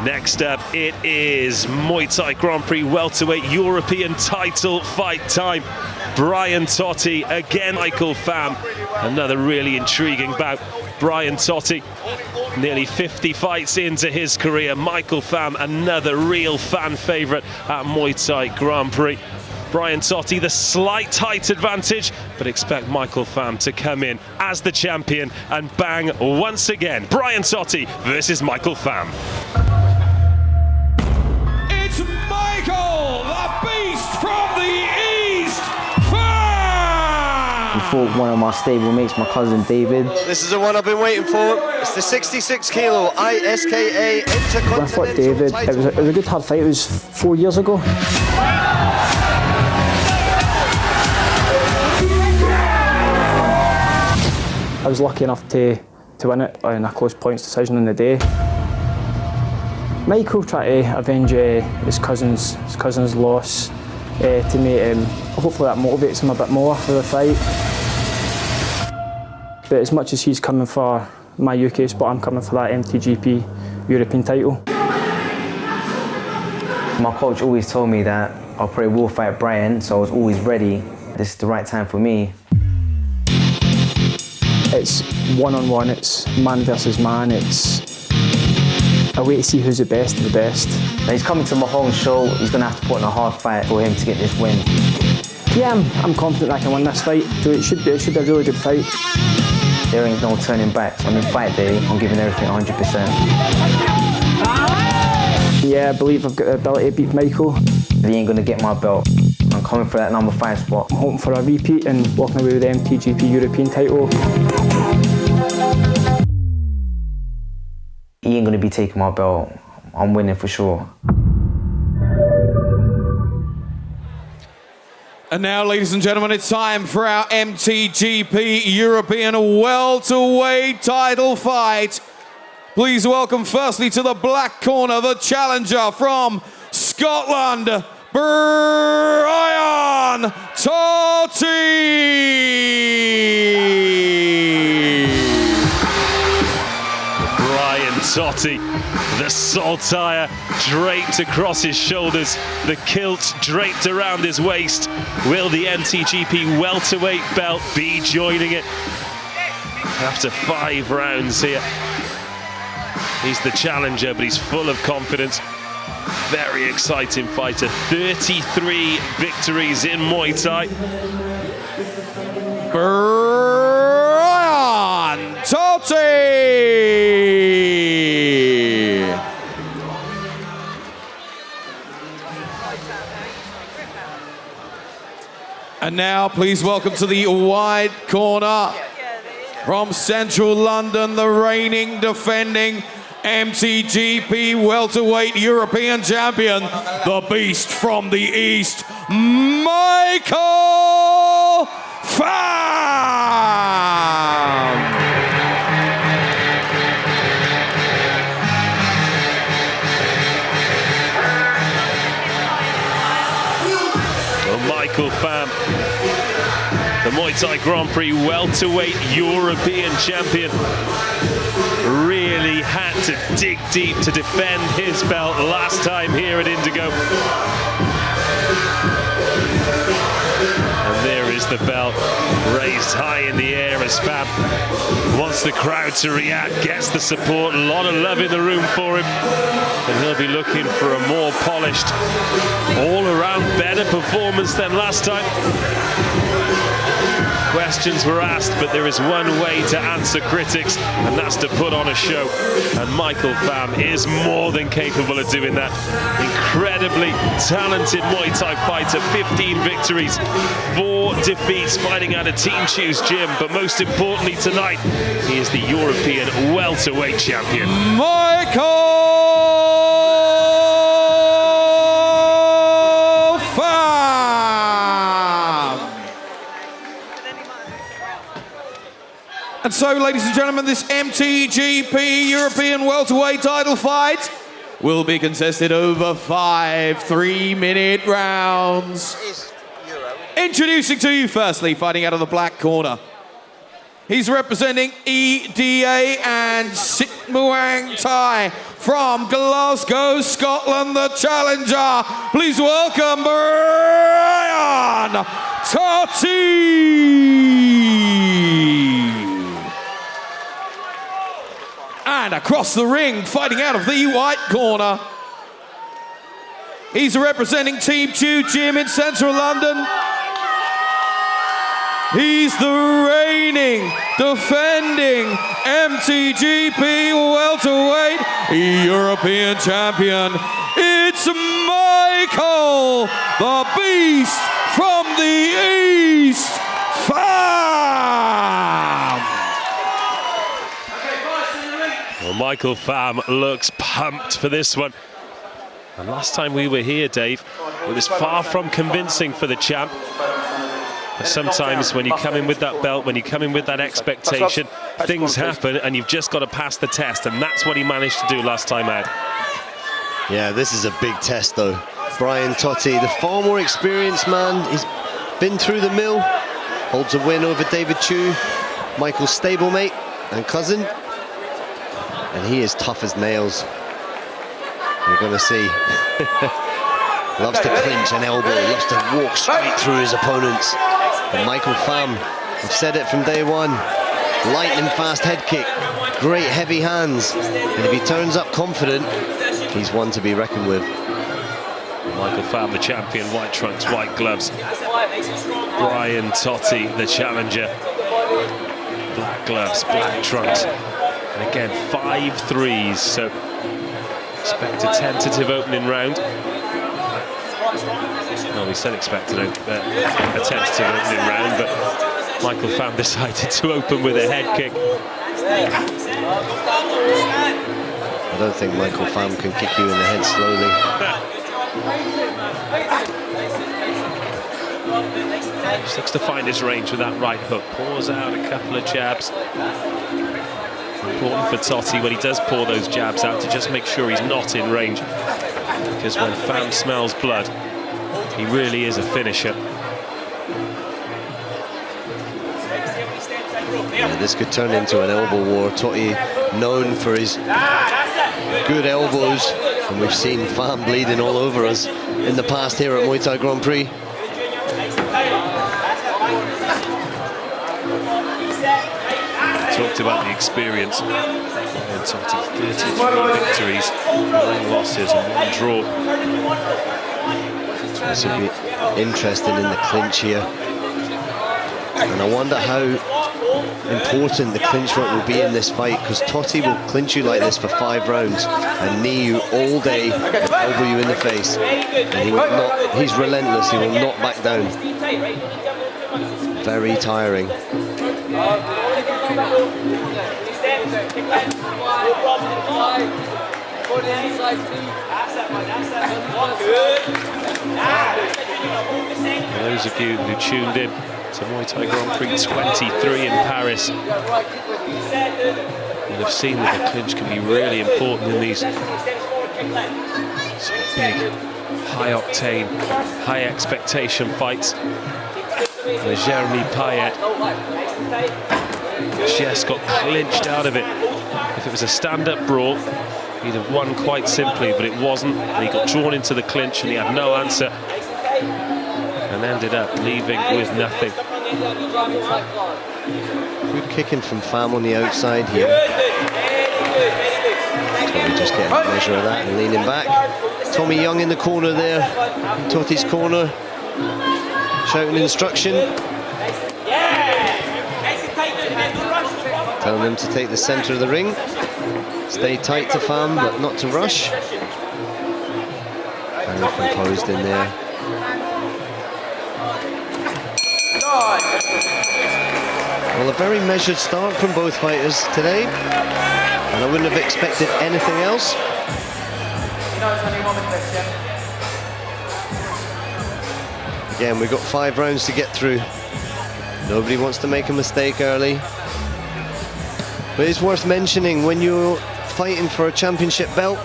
Next up, it is Muay Thai Grand Prix welterweight European title fight time. Brian Totti, again Michael Pham. Another really intriguing bout. Brian Totti, nearly 50 fights into his career. Michael Pham, another real fan favourite at Muay Thai Grand Prix. Brian Totti, the slight height advantage, but expect Michael Pham to come in as the champion and bang once again. Brian Totti versus Michael Pham. It's Michael, the Beast from the East, Pham! I fought one of my stablemates, my cousin David. This is the one I've been waiting for. It's the 66 kilo ISKA Intercontinental When I fought David, it was a good hard fight. It was 4 years ago. I was lucky enough to win it in a close points decision on the day. Michael tried to avenge his cousin's loss to make hopefully that motivates him a bit more for the fight. But as much as he's coming for my UK spot, I'm coming for that MTGP European title. My coach always told me that I probably will fight Brian, so I was always ready. This is the right time for me. It's one-on-one, it's man versus man, it's a way to see who's the best of the best. Now he's coming to my home show, he's going to have to put in a hard fight for him to get this win. Yeah, I'm confident I can win this fight, so it should be a really good fight. There ain't no turning back. On the fight day, I'm giving everything 100%. Yeah, I believe I've got the ability to beat Michael. He ain't going to get my belt. I'm coming for that number 5 spot. I'm hoping for a repeat and walking away with the MTGP European title. He ain't going to be taking my belt. I'm winning for sure. And now, ladies and gentlemen, it's time for our MTGP European welterweight title fight. Please welcome firstly to the black corner, the challenger from Scotland, Brian Totti! Brian Totti, the saltire draped across his shoulders, the kilt draped around his waist. Will the MTGP welterweight belt be joining it? After 5 rounds here, he's the challenger, but he's full of confidence. Very exciting fighter. 33 victories in Muay Thai. Brian Totti! And now, please welcome to the white corner from Central London, the reigning, defending MTGP welterweight European champion, the Beast from the East, Michael Pham! Michael Pham, the Muay Thai Grand Prix welterweight European champion, really had to dig deep to defend his belt last time here at Indigo. And there is the belt raised high in the air as Pham wants the crowd to react, gets the support, a lot of love in the room for him. And he'll be looking for a more polished, all-around better performance than last time. Questions were asked, but there is one way to answer critics, and that's to put on a show. And Michael Pham is more than capable of doing that. Incredibly talented Muay Thai fighter, 15 victories, 4 defeats, fighting out of Team Choose Gym. But most importantly tonight, he is the European welterweight champion. Michael Pham! And so, ladies and gentlemen, this MTGP European welterweight title fight will be contested over 5 3-minute rounds. Introducing to you firstly, fighting out of the black corner, He's representing EDA and Sit Muang Thai from Glasgow, Scotland, the challenger. Please welcome Brian Totti. And across the ring, fighting out of the white corner, he's representing Team Chew Gym in central London. He's the reigning, defending MTGP welterweight European champion. It's Michael, the Beast from the East, Pham. Well, Michael Pham looks pumped for this one. And last time we were here, Dave, it was far from convincing for the champ. But sometimes when you come in with that belt, when you come in with that expectation, things happen and you've just got to pass the test. And that's what he managed to do last time out. Yeah, this is a big test though. Brian Totti, the far more experienced man. He's been through the mill, holds a win over David Chew, Michael's stablemate and cousin. And he is tough as nails. We're gonna see. Loves to clinch an elbow, loves to walk straight through his opponents. But Michael Pham, I've said it from day one, lightning fast head kick, great heavy hands, and if he turns up confident, he's one to be reckoned with. Michael Pham, the champion, white trunks, white gloves. Brian Totti, the challenger, black gloves, black trunks. And again, 5 threes, so expect a tentative opening round. Well, we said expected a tentative opening round, but Michael Pham decided to open with a head kick. I don't think Michael Pham can kick you in the head slowly. Just looks to find his range with that right hook. Pours out a couple of jabs. Important for Totti when he does pour those jabs out to just make sure he's not in range. Because when Pham smells blood, he really is a finisher. Yeah, this could turn into an elbow war. Totti known for his good elbows, and we've seen Pham bleeding all over us in the past here at Muay Thai Grand Prix. Talked about the experience. And Totti, 33 victories, 9 losses and 1 draw. This will be interesting in the clinch here. And I wonder how important the clinch work will be in this fight, because Totti will clinch you like this for 5 rounds and knee you all day and elbow you in the face. And he will not, he's relentless, he will not back down. Very tiring. For those of you who tuned in to Muay Thai Grand Prix 23 in Paris, you'll have seen that the clinch can be really important in these sort of big, high-octane, high-expectation fights. And Jeremy Payet just got clinched out of it. If it was a stand-up brawl, he'd have won quite simply, but it wasn't. And he got drawn into the clinch and he had no answer and ended up leaving with nothing. Good kicking from Pham on the outside here. Tommy just getting a measure of that and leaning back. Tommy Young in the corner there, in Totti's corner, shouting instruction. Telling him to take the centre of the ring. Stay tight to Pham, but not to rush. Very composed in there. Well, a very measured start from both fighters today, and I wouldn't have expected anything else. Again, we've got 5 rounds to get through. Nobody wants to make a mistake early. But it's worth mentioning, when you're fighting for a championship belt,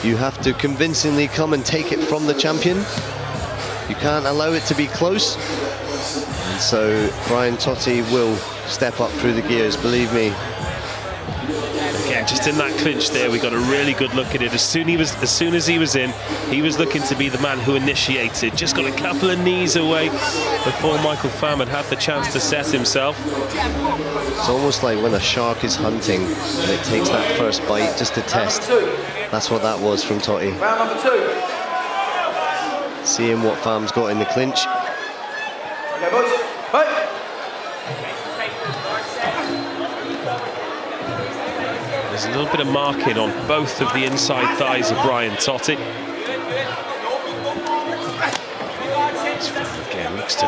you have to convincingly come and take it from the champion. You can't allow it to be close. And so Brian Totti will step up through the gears, believe me. Again, just in that clinch there, we got a really good look at it. As soon as he was in, he was looking to be the man who initiated. Just got a couple of knees away before Michael Pham had the chance to set himself. It's almost like when a shark is hunting and it takes that first bite just to test. That's what that was from Totti. Round number 2. Seeing what Pham's got in the clinch. Okay, boys. Hey. There's a little bit of marking on both of the inside thighs of Brian Totti. Again, looks to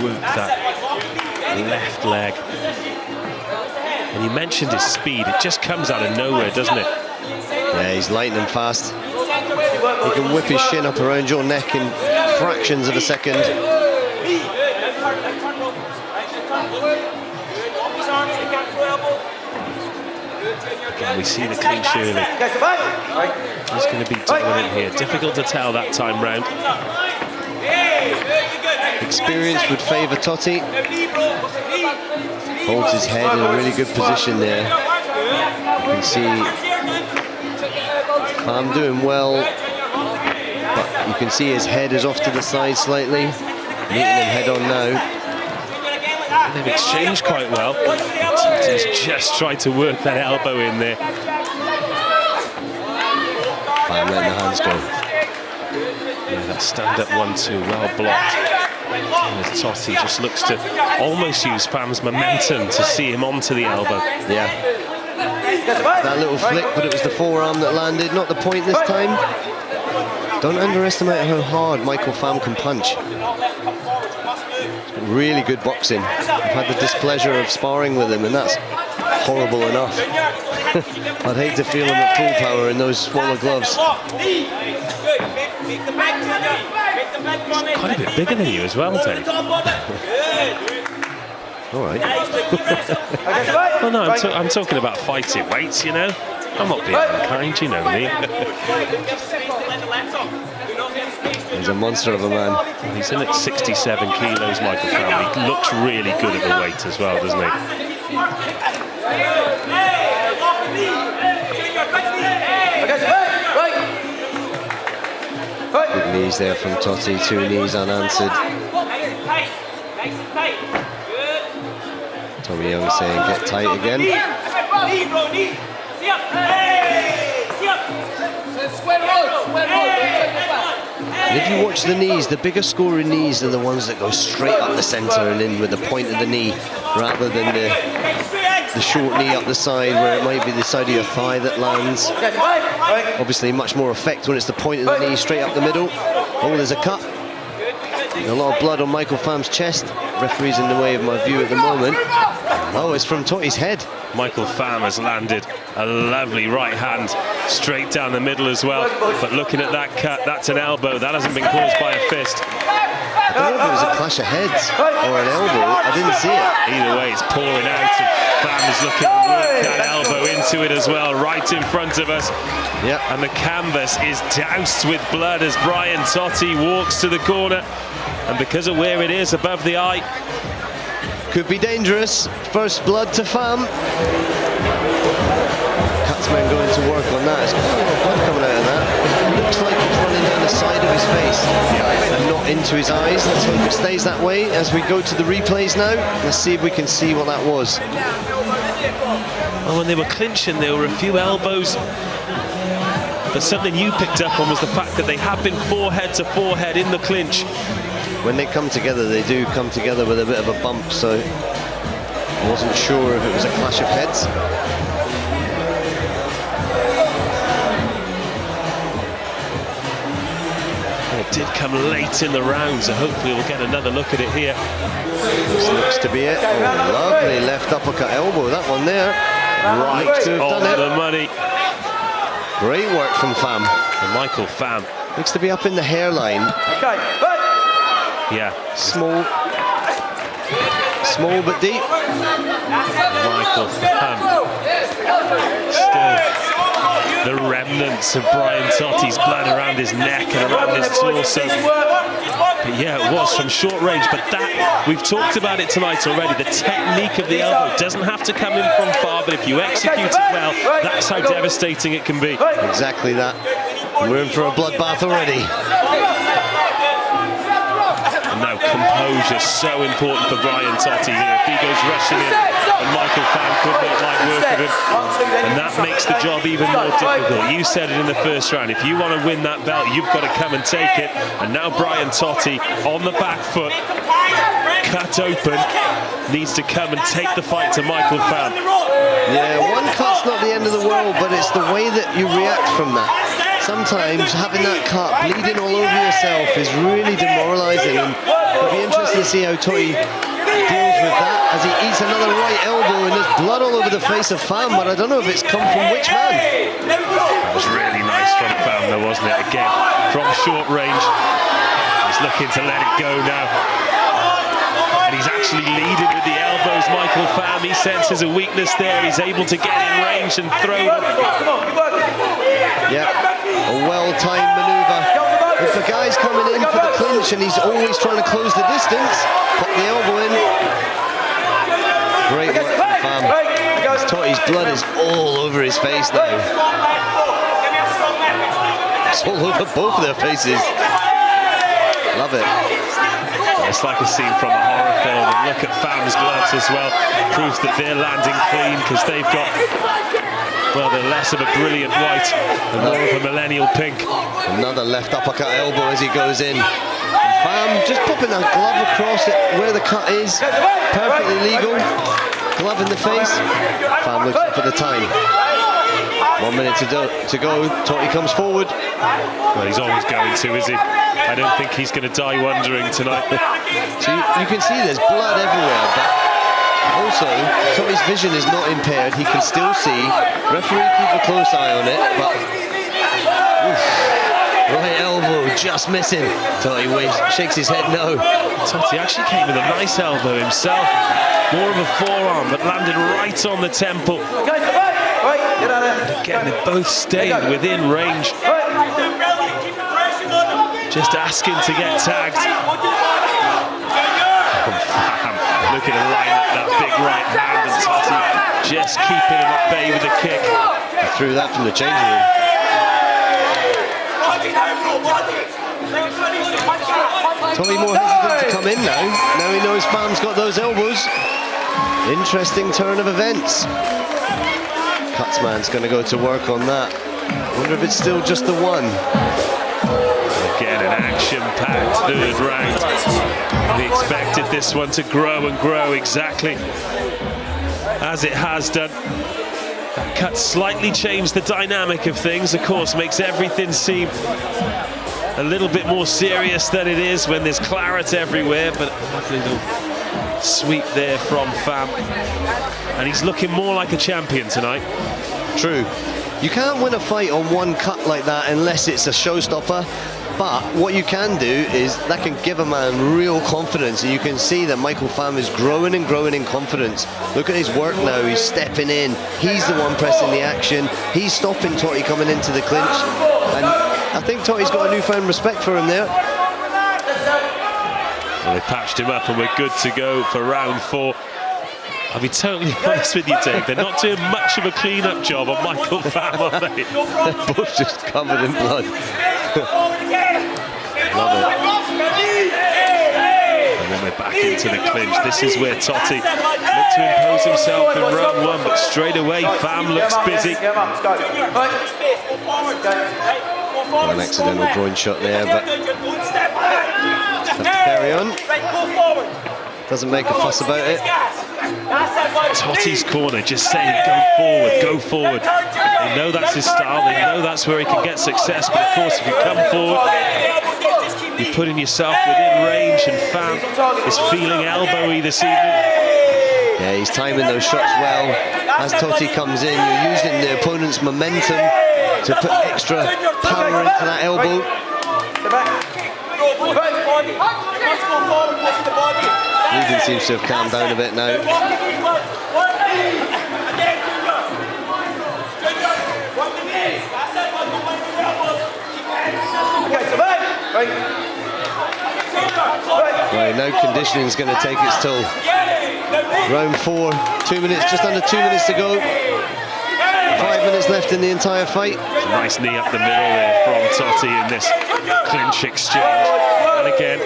work that left leg. And you mentioned his speed. It just comes out of nowhere, doesn't it? Yeah, he's lightning fast. He can whip his shin up around your neck in fractions of a second. Again, we see the clinch early. He's going to be dominant here. Difficult to tell that time round. Experience would favour Totti. Holds his head in a really good position there. You can see Pham doing well, but you can see his head is off to the side slightly. Meeting him head on now. They've exchanged quite well. Totti's just tried to work that elbow in there. Pham letting the hands go. Yeah, that stand-up 1-2, well blocked. And as Totti just looks to almost use Pham's momentum to see him onto the elbow. Yeah. That little flick, but it was the forearm that landed, not the point this time. Don't underestimate how hard Michael Pham can punch. Really good boxing. I've had the displeasure of sparring with him, and that's horrible enough. I'd hate to feel him at full power in those smaller gloves. Quite a bit bigger than you as well, Dave. All right. Well, no, I'm talking about fighting weights, you know. I'm not being unkind, you know me. He's a monster of a man. He's in at 67 kilos, Michael Pham. He looks really good at the weight as well, doesn't he? Good knees there from Totti, 2 knees unanswered. Tommy Young saying get tight again. And if you watch the knees, the bigger scoring knees are the ones that go straight up the centre and in with the point of the knee, rather than the short knee up the side where it might be the side of your thigh that lands. Obviously much more effect when it's the point of the knee straight up the middle. Oh, there's a cut. And a lot of blood on Michael Pham's chest. Referee's in the way of my view at the moment. Oh, it's from Totti's head. Michael Pham has landed a lovely right hand straight down the middle as well. But looking at that cut, that's an elbow. That hasn't been caused by a fist. I don't know if it was a clash of heads or an elbow. I didn't see it. Either way, it's pouring out. And Pham is looking to work that elbow into it as well, right in front of us. Yeah. And the canvas is doused with blood as Brian Totti walks to the corner. And because of where it is above the eye, could be dangerous. First blood to Pham. Katzman going to work on that. There's quite a lot of blood coming out of that. It looks like it's running down the side of his face and not into his eyes. Let's hope it stays that way as we go to the replays now. Let's see if we can see what that was. well, when they were clinching, there were a few elbows. But something you picked up on was the fact that they have been forehead to forehead in the clinch. When they come together, they do come together with a bit of a bump, so I wasn't sure if it was a clash of heads. It did come late in the round, so hopefully we'll get another look at it here. This looks to be it. Oh, lovely left uppercut elbow, that one there. Right on the money. Great work from Pham. And Michael Pham. Looks to be up in the hairline. Okay, Yeah. Small but deep. Michael Pham. Still the remnants of Brian Totti's blood around his neck and around his torso. But yeah, it was from short range. But that, we've talked about it tonight already. The technique of the elbow doesn't have to come in from far, but if you execute it well, that's how devastating it can be. Exactly that. We're in for a bloodbath already. And now composure, so important for Brian Totti here. If he goes rushing in, and Michael Pham could not like work of him, and that makes the job even more difficult. You said it in the first round, if you want to win that belt, you've got to come and take it. And now Brian Totti on the back foot, cut open, needs to come and take the fight to Michael Pham. Yeah, one cut's not the end of the world, but it's the way that you react from that. Sometimes having that cut bleeding all over yourself is really demoralising, and it'll be interesting to see how Totti deals with that as he eats another right elbow, and there's blood all over the face of Pham, but I don't know if it's come from which man. That was really nice from Pham though, wasn't it? Again, from short range, he's looking to let it go now. And he's actually leading with the elbows, Michael Pham. He senses a weakness there. He's able to get in range and throw them. Yeah, a well-timed manoeuvre. If the guy's coming in for the clinch and he's always trying to close the distance, pop the elbow in. Great work from Pham. Totti's blood is all over his face now. It's all over both of their faces. Love it. It's like a scene from a horror film. And look at Pham's gloves as well. Proof that they're landing clean because they've got, well, they're less of a brilliant white and more of a millennial pink. Another left uppercut elbow as he goes in. And Pham just popping a glove across it where the cut is. Perfectly legal. Glove in the face. Pham looks up at the time. 1 minute to go. Totti comes forward. Well, he's always going to, is he? I don't think he's going to die wondering tonight. So you can see there's blood everywhere, but also Totti's vision is not impaired. He can still see. Referee keep a close eye on it, but oof, right elbow just missing. Totti shakes his head no. Totti actually came with a nice elbow himself. More of a forearm, but landed right on the temple. Again, they both stayed within range. Just asking to get tagged. Looking to line up that big right hand, and Totti just keeping him at bay with a kick. He threw that from the changing room. Totti more hesitant to come in now. Now he knows Pham's got those elbows. Interesting turn of events. Cutsman's going to go to work on that. Wonder if it's still just the one. Again, an action-packed third round. We expected this one to grow and grow exactly as it has done. That cut slightly changed the dynamic of things, of course, makes everything seem a little bit more serious than it is when there's claret everywhere, but a lovely little sweep there from Pham. And he's looking more like a champion tonight. True. You can't win a fight on one cut like that unless it's a showstopper. But what you can do is that can give a man real confidence, and you can see that Michael Pham is growing and growing in confidence. Look at his work now, he's stepping in, he's the one pressing the action, he's stopping Totti coming into the clinch, and I think Totti's got a newfound respect for him there. Well, they patched him up and we're good to go for round 4. I'll be totally honest with you, Dave, they're not doing much of a clean-up job on Michael Pham, are they? They're both just covered in blood. Love it. And then we're back into the clinch. This is where Totti looked to impose himself in round 1, but straight away Pham looks busy. An accidental groin shot there, but have to carry on. Doesn't make a fuss about it. Totti's corner just saying go forward, go forward. They know that's his style, they know that's where he can get success, but of course if you come forward, you're putting yourself within range, and Pham is feeling elbowy this evening. Yeah, he's timing those shots well. As Totti comes in, you're using the opponent's momentum to put extra power into that elbow. Breathing seems to have calmed down a bit now. Yeah, no conditioning is going to take its toll. Round 4, 2 minutes, just under 2 minutes to go. 5 minutes left in the entire fight. Nice knee up the middle there from Totti in this clinch exchange. And again,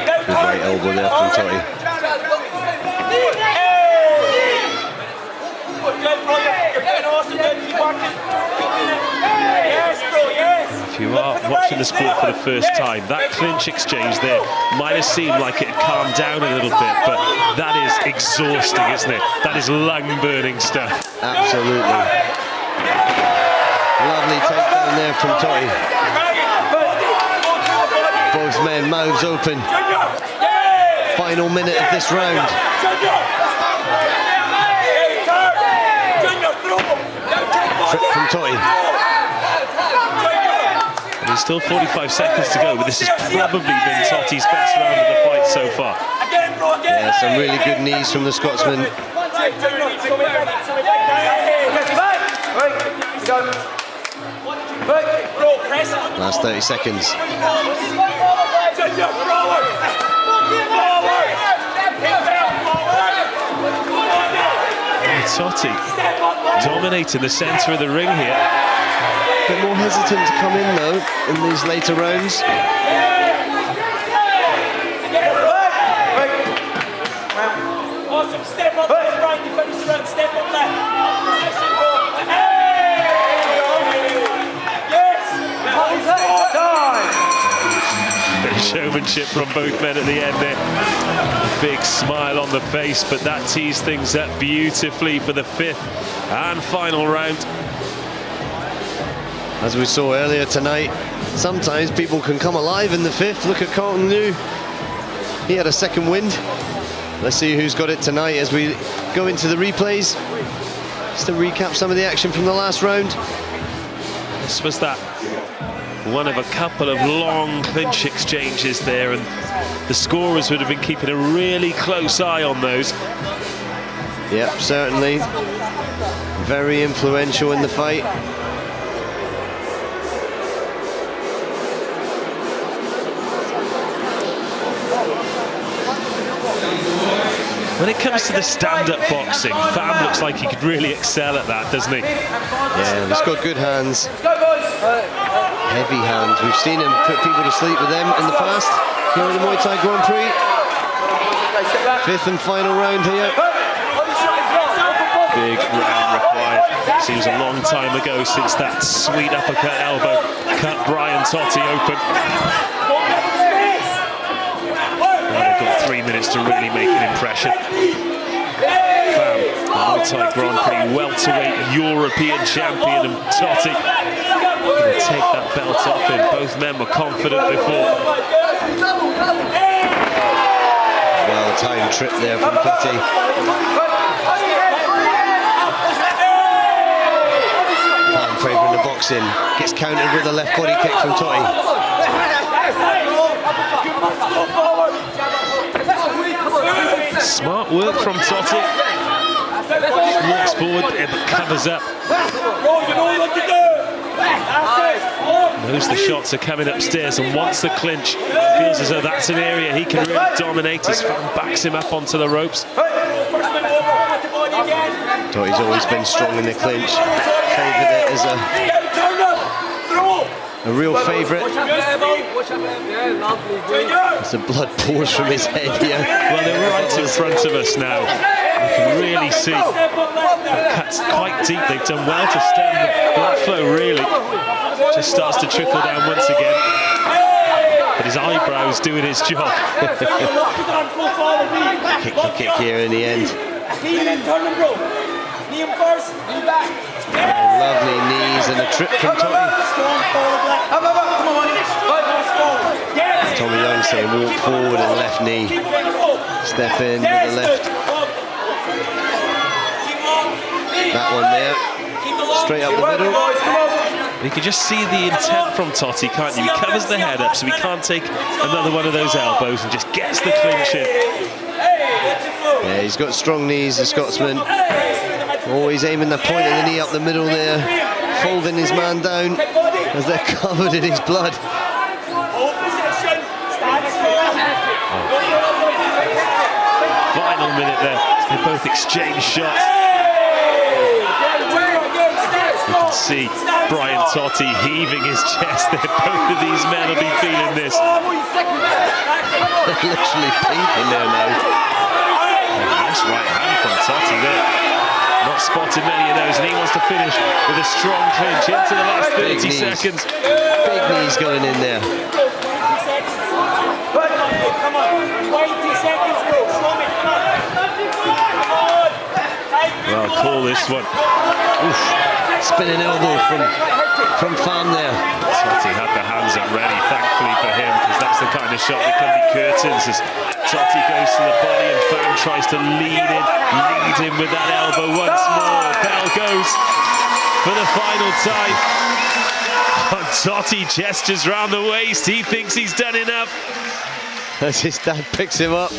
good right elbow there from Totti. if you are watching the sport for the first time, that clinch exchange there might have seemed like it had calmed down a little bit, but that is exhausting, isn't it? That is lung-burning stuff. Absolutely. Lovely takedown there from Totti. Both men, mouths open. Final minute of this round. Trip from Totti. There's still 45 seconds to go, but this has probably been Totti's best round of the fight so far. Yeah, some really good knees from the Scotsman. Last 30 seconds. Totti dominating the centre of the ring here. A bit more hesitant to come in though in these later rounds. Awesome, step up left, right to finish the round, step up left. Bit of showmanship from both men at the end there. A big smile on the face, but that tees things up beautifully for the 5th and final round. As we saw earlier tonight, sometimes people can come alive in the 5th. Look at Carlton New. He had a second wind. Let's see who's got it tonight as we go into the replays. Just to recap some of the action from the last round. This was that one of a couple of long clinch exchanges there, and the scorers would have been keeping a really close eye on those. Yep, certainly. Very influential in the fight. When it comes to the stand-up boxing, Fam looks like he could really excel at that, doesn't he? Yeah, he's got good hands. Heavy hands. We've seen him put people to sleep with them in the past here in the Muay Thai Grand Prix. 5th and final round here. Big round required. Seems a long time ago since that sweet uppercut elbow cut Brian Totti open. Now they've got 3 minutes to really make an impression. Fam, the Muay Thai Grand Prix welterweight European champion, and Totti going to take that belt off him. Both men were confident before. Well-timed trip there from Totti. Fan favouring the boxing. Gets countered with a left body kick from Totti. Smart work from Totti. Walks forward, but covers up. Knows the shots are coming upstairs, and wants the clinch. Feels as though that's an area he can really dominate as Fan backs him up onto the ropes. Totti's always been strong in the clinch. Favoured it as a real favourite. As the blood pours from his head here. Well, they're right in front of us now. You can really see the cuts quite deep. They've done well to stem the blood flow, really. Just starts to trickle down once again. But his eyebrow's doing his job. Kick here in the end. Lovely knees and a trip from Totti. Tommy Young saying walk forward and left knee. Step in with the left. That one there. Straight up the middle. You can just see the intent from Totti, can't you? He covers the head up so he can't take another one of those elbows and just gets the clinch in. Yeah, he's got strong knees, the Scotsman. Always aiming the point of the knee up the middle there, folding his man down as they're covered in his blood. Final minute there. They both exchange shots. You can see Brian Totti heaving his chest there. Both of these men will be feeling this. They're literally pink in there now. Nice right hand from Totti there. Not spotted many of those, and he wants to finish with a strong clinch into the last 30 seconds. Big knees going in there. Come on, 20 seconds, bro. Show me, come on. Well, call this one. Oof. Spinning elbow from Pham there. Totti had the hands up ready, thankfully for him, because that's the kind of shot that can be curtains. As Totti goes to the body and Pham tries to lead him with that elbow once more. Bell goes for the final time. And Totti gestures round the waist. He thinks he's done enough. As his dad picks him up.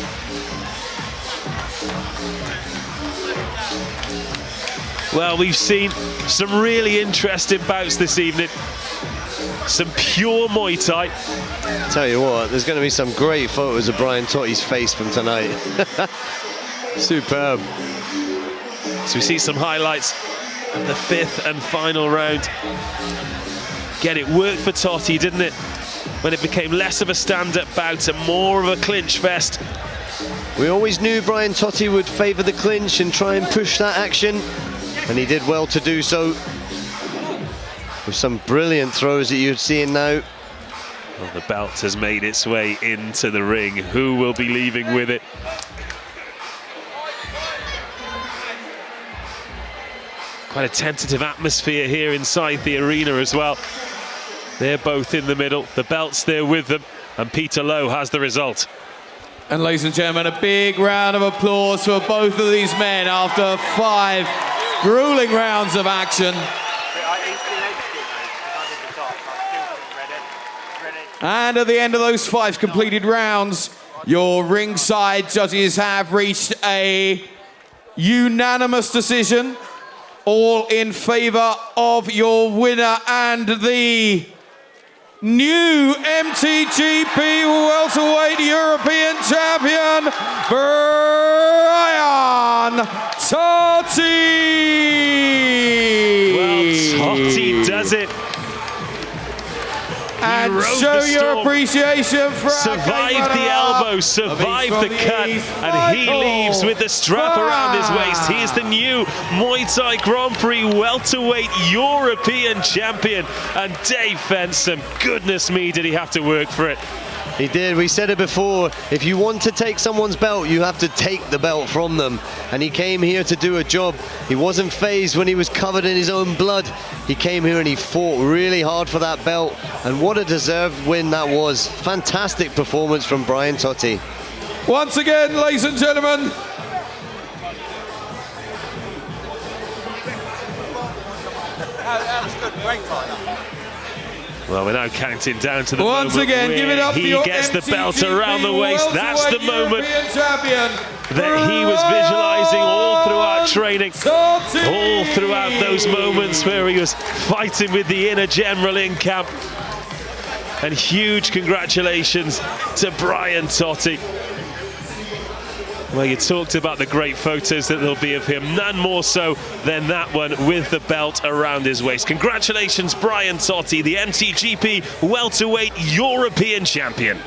Well, we've seen some really interesting bouts this evening. Some pure Muay Thai. Tell you what, there's going to be some great photos of Brian Totti's face from tonight. Superb. So we see some highlights of the 5th and final round. Again, it worked for Totti, didn't it? When it became less of a stand-up bout and more of a clinch fest. We always knew Brian Totti would favour the clinch and try and push that action, and he did well to do so. With some brilliant throws that you're seeing now. Well, the belt has made its way into the ring. Who will be leaving with it? Quite a tentative atmosphere here inside the arena as well. They're both in the middle, the belt's there with them, and Peter Lowe has the result. And ladies and gentlemen, a big round of applause for both of these men after 5 grueling rounds of action. And at the end of those 5 completed rounds, your ringside judges have reached a unanimous decision, all in favour of your winner and the new MTGP welterweight European champion, Brian Totti. Well, Totti does it. And show your appreciation for survived the elbow, survived the cut, and he leaves with the strap around his waist. He is the new Muay Thai Grand Prix welterweight European champion. And Dave Fensom, goodness me, did he have to work for it. He did. We said it before. If you want to take someone's belt, you have to take the belt from them. And he came here to do a job. He wasn't fazed when he was covered in his own blood. He came here and he fought really hard for that belt. And what a deserved win that was. Fantastic performance from Brian Totti. Once again, ladies and gentlemen, well, we're now counting down to the once moment again, where give it up he for your gets the MTGP belt around the waist. That's the moment champion, that he was visualizing all throughout training, all throughout those moments where he was fighting with the inner general in camp. And huge congratulations to Brian Totti. Well, you talked about the great photos that there'll be of him, none more so than that one with the belt around his waist. Congratulations, Brian Totti, the MTGP welterweight European champion.